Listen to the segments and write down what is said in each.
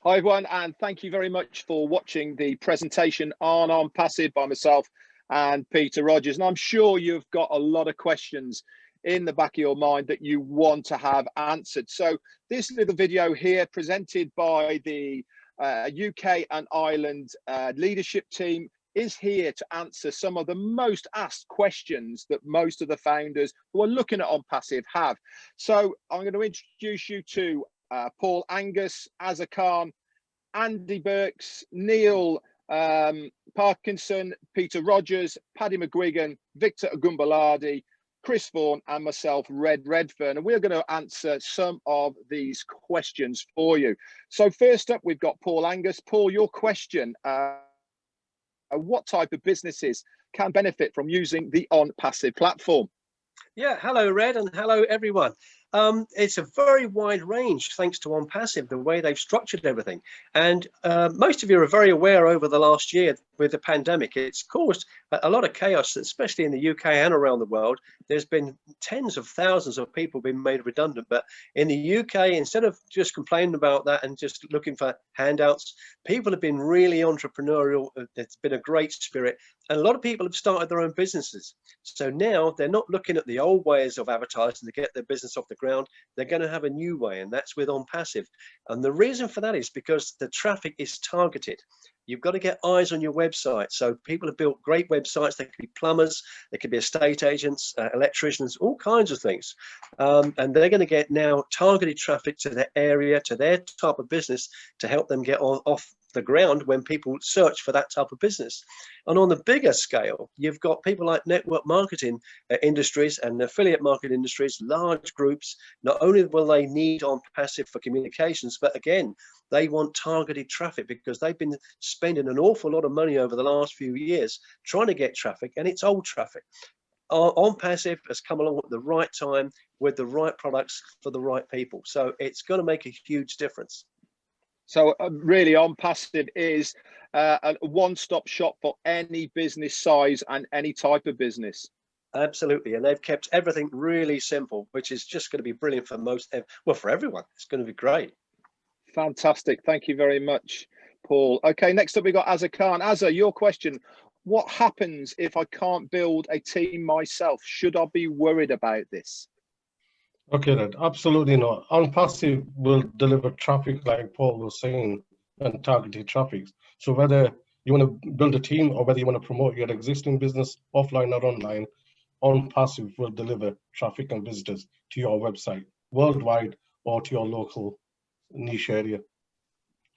Hi everyone, and thank you very much for watching the presentation on OnPassive by myself and Peter Rogers. And I'm sure you've got a lot of questions in the back of your mind that you want to have answered. So this little video here presented by the UK and Ireland leadership team is here to answer some of the most asked questions that most of the founders who are looking at OnPassive have. So I'm going to introduce you to Paul, Angus, Azar, Andy Berks, Neil Parkinson, Peter Rogers, Paddy McGuigan, Victor Ogunmolade, Chris Vaughan, and myself, Redfern. And we're going to answer some of these questions for you. So first up, we've got Paul Angus. Paul, your question, what type of businesses can benefit from using the OnPassive platform? Yeah, hello Red, and hello everyone. It's a very wide range thanks to OnPassive, the way they've structured everything. And most of you are very aware over the last year with the pandemic, it's caused a lot of chaos, especially in the UK and around the world. There's been tens of thousands of people being made redundant. But in the UK, instead of just complaining about that and just looking for handouts, people have been really entrepreneurial. It's been a great spirit. And a lot of people have started their own businesses. So now they're not looking at the old ways of advertising to get their business off the ground. They're going to have a new way, and that's with OnPassive. And the reason for that is because the traffic is targeted. You've got to get eyes on your website. So people have built great websites. They could be plumbers, they could be estate agents, electricians, all kinds of things. And they're going to get now targeted traffic to their area, to their type of business, to help them get off the ground when people search for that type of business. And on the bigger scale, you've got people like network marketing industries and affiliate market industries, large groups. Not only will they need OnPassive for communications, but again, they want targeted traffic because they've been spending an awful lot of money over the last few years trying to get traffic, and it's old traffic. OnPassive has come along at the right time with the right products for the right people. So it's going to make a huge difference. So really, OnPassive is a one-stop shop for any business size and any type of business. Absolutely, and they've kept everything really simple, which is just going to be brilliant for for everyone. It's going to be great. Fantastic, thank you very much, Paul. Okay, next up we got Azar. Azar, your question: what happens if I can't build a team myself? Should I be worried about this? Okay, then absolutely not. OnPassive will deliver traffic like Paul was saying, and targeted traffic. So whether you want to build a team or whether you want to promote your existing business offline or online, OnPassive will deliver traffic and visitors to your website worldwide or to your local niche area.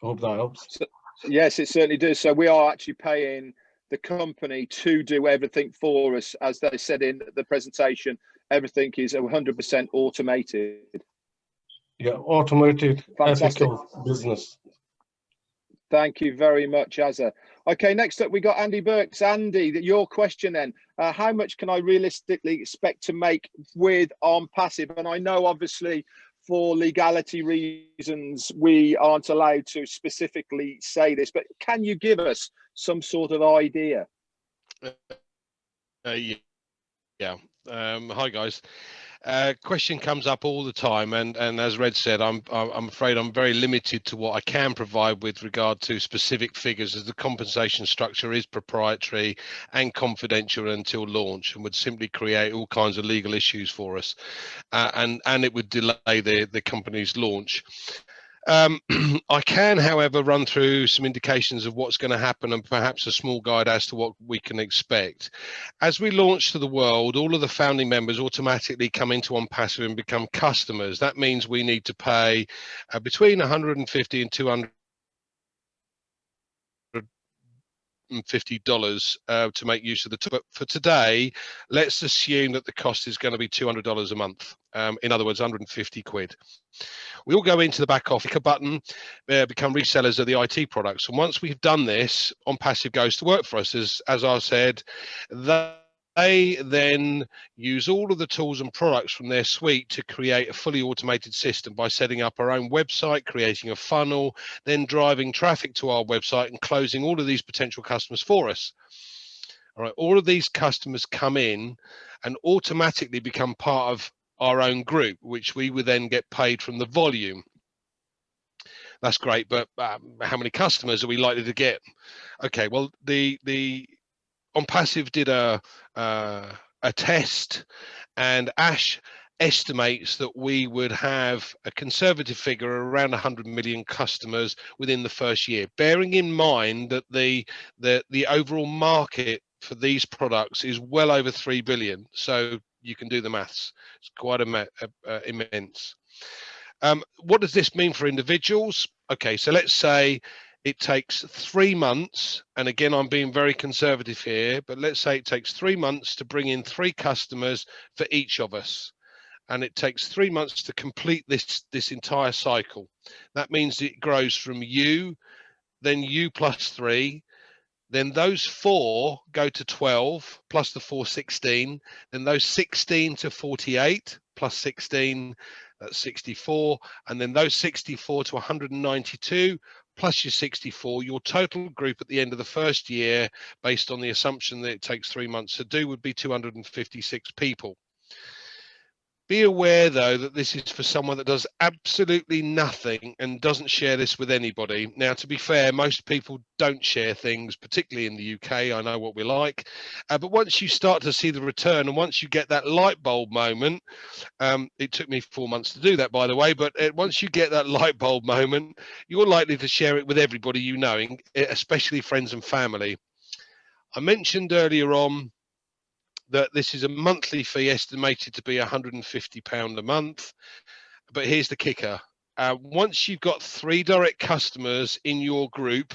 I hope that helps. So, yes, it certainly does. So we are actually paying the company to do everything for us. As they said in the presentation, everything is 100% automated. Yeah, automated, Fantastic. ethical business. Thank you very much, Azar. Okay, next up we got Andy Berks. Andy, your question then: how much can I realistically expect to make with OnPassive? And I know obviously for legality reasons we aren't allowed to specifically say this, but can you give us some sort of idea? Yeah. Hi guys. Question comes up all the time, and as Red said, I'm afraid I'm very limited to what I can provide with regard to specific figures, as the compensation structure is proprietary and confidential until launch, and would simply create all kinds of legal issues for us, and it would delay the company's launch. I can, however, run through some indications of what's going to happen and perhaps a small guide as to what we can expect. As we launch to the world, all of the founding members automatically come into OnPassive and become customers. That means we need to pay between $150 and $250 to make use of the tool. But for today, let's assume that the cost is going to be $200 a month. In other words, 150 quid. We all go into the back office, click a button, become resellers of the IT products. And once we've done this, OnPassive goes to work for us. As I said, they then use all of the tools and products from their suite to create a fully automated system by setting up our own website, creating a funnel, then driving traffic to our website and closing all of these potential customers for us. All right, all of these customers come in and automatically become part of our own group, which we would then get paid from the volume. That's great, but how many customers are we likely to get? Okay, well, the OnPassive did a test, and Ash estimates that we would have a conservative figure around 100 million customers within the first year, bearing in mind that the overall market for these products is well over 3 billion. So you can do the maths. It's quite immense. What does this mean for individuals? Okay, so let's say it takes 3 months, and again, I'm being very conservative here, but let's say it takes 3 months to bring in 3 customers for each of us. And it takes 3 months to complete this entire cycle. That means it grows from you, then you plus 3, then those 4 go to 12, plus the 4, 16, then those 16 to 48, plus 16, that's 64, and then those 64 to 192, plus your 64, your total group at the end of the first year, based on the assumption that it takes 3 months to do, would be 256 people. Be aware, though, that this is for someone that does absolutely nothing and doesn't share this with anybody. Now, to be fair, most people don't share things, particularly in the UK. I know what we're like. But once you start to see the return, and once you get that light bulb moment, it took me 4 months to do that, by the way, but once you get that light bulb moment, you're likely to share it with everybody you know, especially friends and family. I mentioned earlier on that this is a monthly fee estimated to be £150 a month. But here's the kicker. Once you've got 3 direct customers in your group,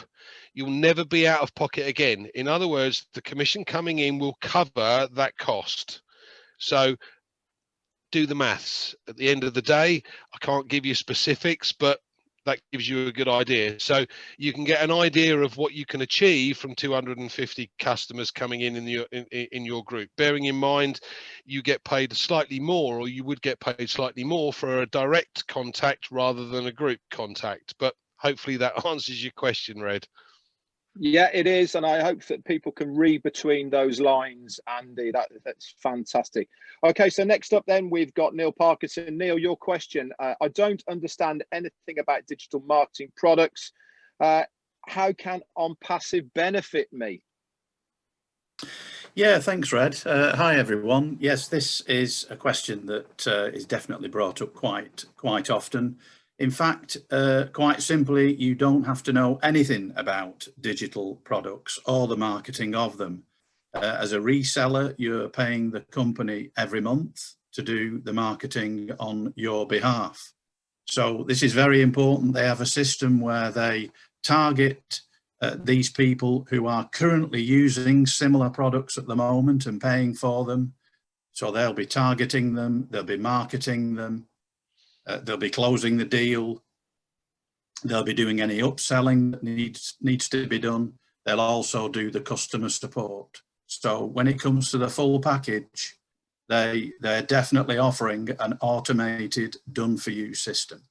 you'll never be out of pocket again. In other words, the commission coming in will cover that cost. So do the maths. At the end of the day, I can't give you specifics, but that gives you a good idea. So you can get an idea of what you can achieve from 250 customers coming in your group. Bearing in mind, you get paid slightly more, or you would get paid slightly more for a direct contact rather than a group contact. But hopefully that answers your question, Red. Yeah, it is, and I hope that people can read between those lines, Andy. That's fantastic. Okay, so next up then, we've got Neil Parkinson. Neil, your question. I don't understand anything about digital marketing products. How can OnPassive benefit me? Yeah, thanks, Red. Hi, everyone. Yes, this is a question that is definitely brought up quite often. In fact, quite simply, you don't have to know anything about digital products or the marketing of them. As a reseller, you're paying the company every month to do the marketing on your behalf. So this is very important. They have a system where they target these people who are currently using similar products at the moment and paying for them. So they'll be targeting them, they'll be marketing them, they'll be closing the deal, they'll be doing any upselling that needs to be done. They'll also do the customer support. So when it comes to the full package, they're definitely offering an automated done-for-you system.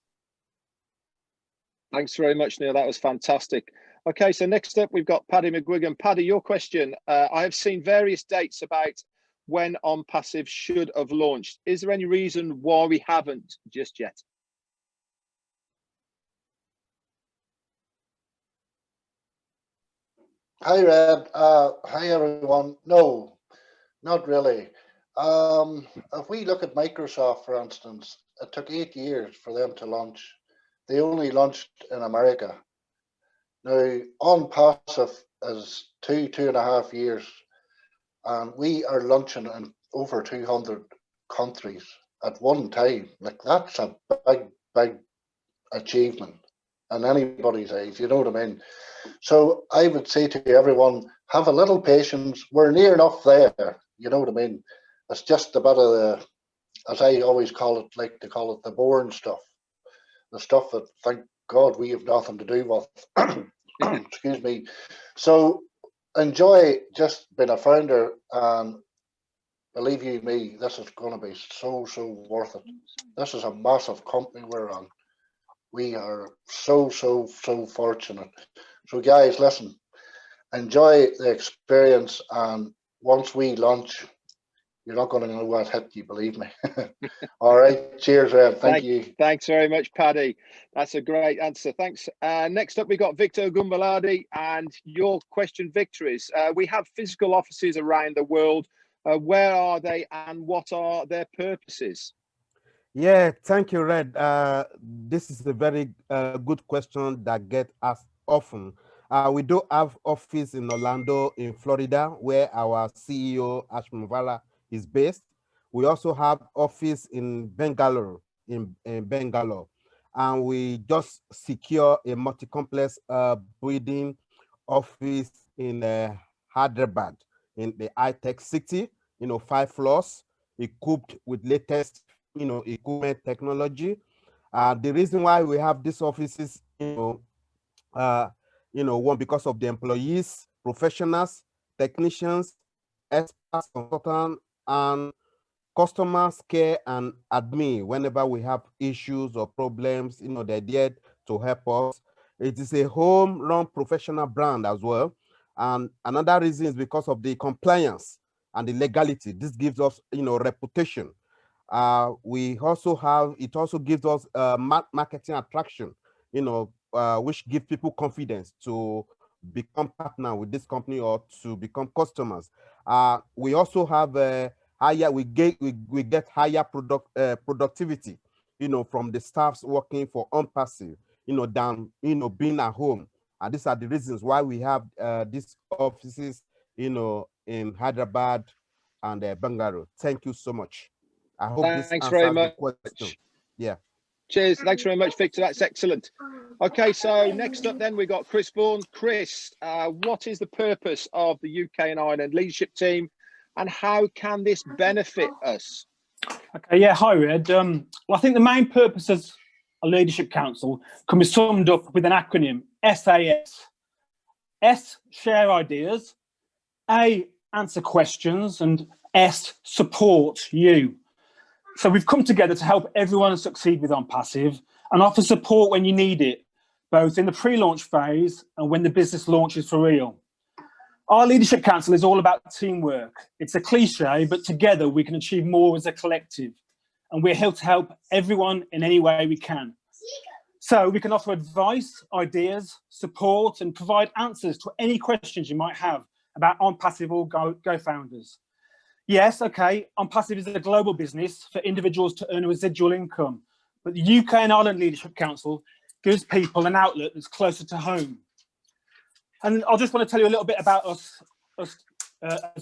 Thanks very much, Neil. That was fantastic. Okay, so next up, we've got Paddy McGuigan. Paddy, your question. I have seen various dates about when OnPassive should have launched. Is there any reason why we haven't just yet? Hi, Red. Hi, everyone. No, not really. If we look at Microsoft, for instance, it took 8 years for them to launch. They only launched in America. Now, OnPassive is 2.5 years, and we are launching in over 200 countries at one time. Like, that's a big achievement in anybody's eyes, you know what I mean? So I would say to everyone, have a little patience. We're near enough there, you know what I mean? It's just a bit of the, as I always like to call it, the boring stuff. The stuff that, thank God, we have nothing to do with. Excuse me. So enjoy just being a founder, and believe you me, this is going to be so worth it. This is a massive company we're on. We are so fortunate. So guys, listen, enjoy the experience, and once we launch, you're not going to know what hit you, believe me. All right, cheers, Red. Thank you. Thanks very much, Paddy. That's a great answer. Thanks. Next up, we got Victor Ogunmolade, and your question, Victor, is we have physical offices around the world. Where are they, and what are their purposes? Yeah, thank you, Red. This is a very good question that gets asked often. We do have office in Orlando, in Florida, where our CEO, Ashman Vala, is based. We also have office in Bangalore, in Bangalore. And we just secure a multi-complex building office in Hyderabad, in the high-tech city, 5 floors, equipped with latest equipment technology. The reason why we have these offices, one, because of the employees, professionals, technicians, experts, consultants, and customers care and admin. Whenever we have issues or problems, they're there to help us. It is a home-run professional brand as well. And another reason is because of the compliance and the legality. This gives us, reputation. We also have, it also gives us marketing attraction, which give people confidence to become partner with this company or to become customers. We also have we get higher productivity, from the staffs working for OnPassive, than being at home. And these are the reasons why we have these offices, in Hyderabad and Bangalore. Thank you so much. I hope this answers the question. Yeah. Cheers. Thanks very much, Victor. That's excellent. Okay, so next up then we got Chris Vaughan. Chris, what is the purpose of the UK and Ireland leadership team, and how can this benefit us? Okay, yeah, hi, Red. Well, I think the main purpose of a leadership council can be summed up with an acronym, SAS. S, share ideas. A, answer questions. And S, support you. So we've come together to help everyone succeed with OnPassive and offer support when you need it, both in the pre-launch phase and when the business launches for real. Our Leadership Council is all about teamwork. It's a cliche, but together we can achieve more as a collective. And we're here to help everyone in any way we can. So we can offer advice, ideas, support, and provide answers to any questions you might have about OnPassive or Go founders. Yes, okay, OnPassive is a global business for individuals to earn a residual income, but the UK and Ireland Leadership Council gives people an outlet that's closer to home. And I just want to tell you a little bit about us as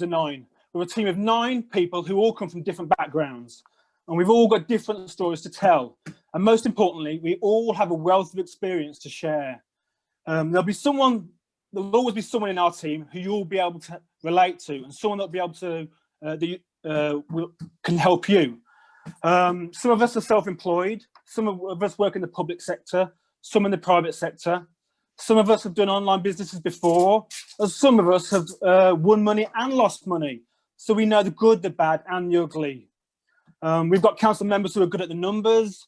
a 9. We're a team of 9 people who all come from different backgrounds, and we've all got different stories to tell. And most importantly, we all have a wealth of experience to share. There'll always be someone in our team who you'll be able to relate to, and someone that'll be able to can help you. Some of us are self-employed, some of us work in the public sector, some in the private sector. Some of us have done online businesses before, and some of us have won money and lost money. So we know the good, the bad, and the ugly. We've got council members who are good at the numbers,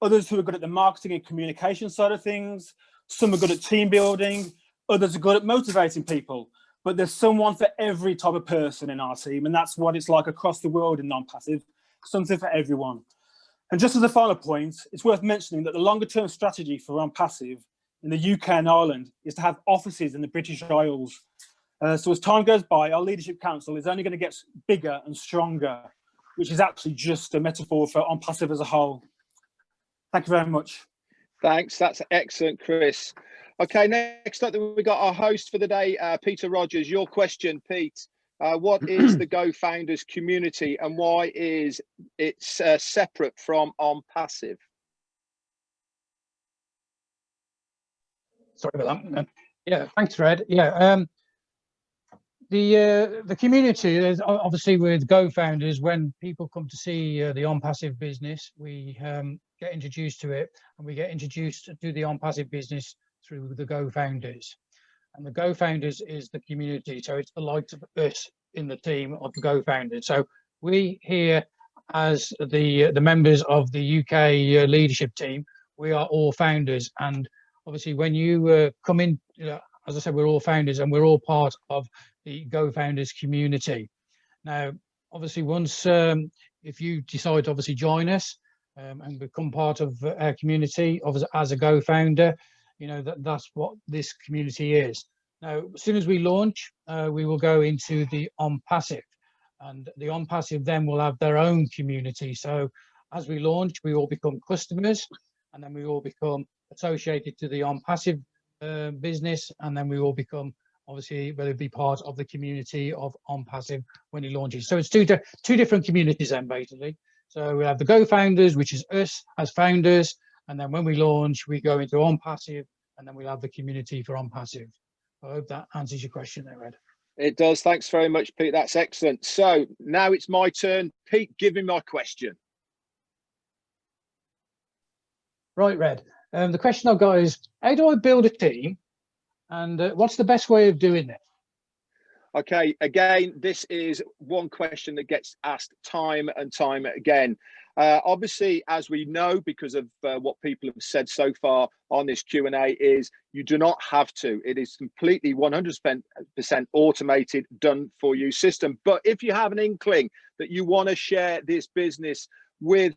others who are good at the marketing and communication side of things. Some are good at team building, others are good at motivating people. But there's someone for every type of person in our team, and that's what it's like across the world in OnPassive, something for everyone. And just as a final point, it's worth mentioning that the longer term strategy for OnPassive in the UK and Ireland is to have offices in the British Isles. So as time goes by, our Leadership Council is only going to get bigger and stronger, which is actually just a metaphor for OnPassive as a whole. Thank you very much. Thanks, that's excellent, Chris. Okay, next up we got our host for the day, Peter Rogers. Your question, Pete. What is the Go Founders community and why is it separate from OnPassive? Sorry about that. Yeah, thanks, Red. Yeah, the community is obviously with Go Founders. When people come to see the OnPassive business, we get introduced to it, and we get introduced to the OnPassive business through the Go Founders. And the Go Founders is the community, so it's the likes of us in the team of the Go Founders. So we here, as the members of the UK leadership team, we are all founders. And obviously, when you come in, as I said, we're all founders and we're all part of the Go Founders community. Now, obviously once if you decide to obviously join us and become part of our community as a Go founder, you know, that's what this community is. Now, as soon as we launch, we will go into the OnPassive, and the OnPassive then will have their own community. So as we launch, we all become customers, and then we all become associated to the OnPassive business, and then we all become, obviously, will be part of the community of OnPassive when it launches. So it's two different communities then, basically. So we have the Go founders, which is us as founders, and then when we launch, we go into OnPassive, and then we'll have the community for OnPassive. I hope that answers your question there, Ed. It does. Thanks very much, Pete. That's excellent. So now it's my turn. Pete, give me my question. Right, Red. The question I've got is, how do I build a team, and what's the best way of doing it? Okay, again, this is one question that gets asked time and time again. Obviously, as we know, because of what people have said so far on this Q&A, is you do not have to. It is completely 100% automated, done for you system. But if you have an inkling that you want to share this business with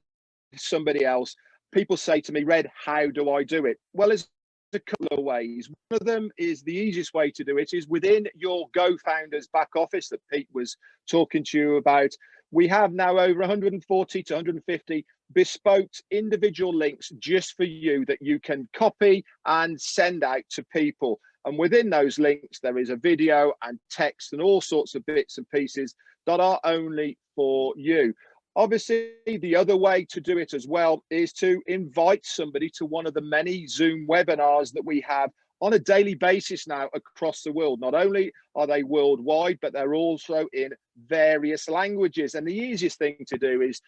somebody else, people say to me, Red, how do I do it? Well, there's a couple of ways. One of them is the easiest way to do it is within your Go Founders back office that Pete was talking to you about. We have now over 140 to 150 bespoke individual links just for you that you can copy and send out to people. And within those links, there is a video and text and all sorts of bits and pieces that are only for you. Obviously, the other way to do it as well is to invite somebody to one of the many Zoom webinars that we have on a daily basis now across the world. Not only are they worldwide, but they're also in various languages. And the easiest thing to do is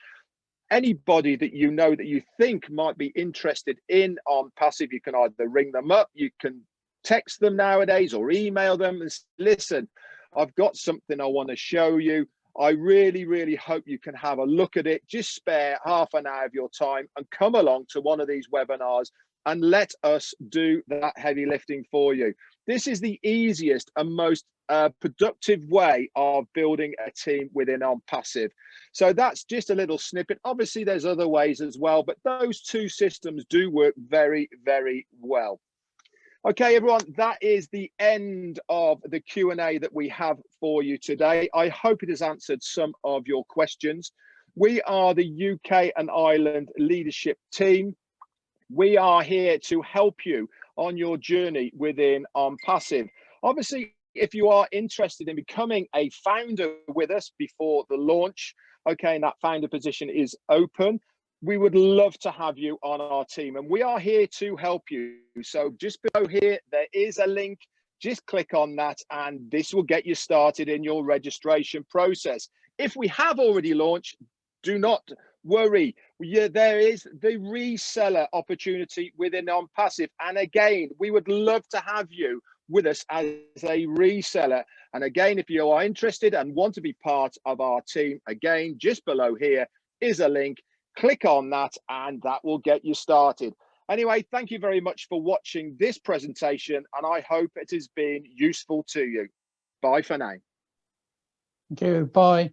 anybody that you know that you think might be interested in OnPassive, you can either ring them up, you can text them nowadays or email them and say, listen, I've got something I want to show you. I really, really hope you can have a look at it. Just spare half an hour of your time and come along to one of these webinars and let us do that heavy lifting for you. This is the easiest and most productive way of building a team within OnPassive. So that's just a little snippet. Obviously, there's other ways as well, but those two systems do work very, very well. Okay, everyone, that is the end of the Q&A that we have for you today. I hope it has answered some of your questions. We are the UK and Ireland leadership team. We are here to help you on your journey within OnPassive. Obviously, if you are interested in becoming a founder with us before the launch, okay, and that founder position is open, we would love to have you on our team, and we are here to help you. So just below here, there is a link. Just click on that, and this will get you started in your registration process. If we have already launched, do not worry. There is the reseller opportunity within OnPassive. And again, we would love to have you with us as a reseller. And again, if you are interested and want to be part of our team, again, just below here is a link. Click on that and that will get you started. Anyway, thank you very much for watching this presentation, and I hope it has been useful to you. Bye for now. Thank you. Bye.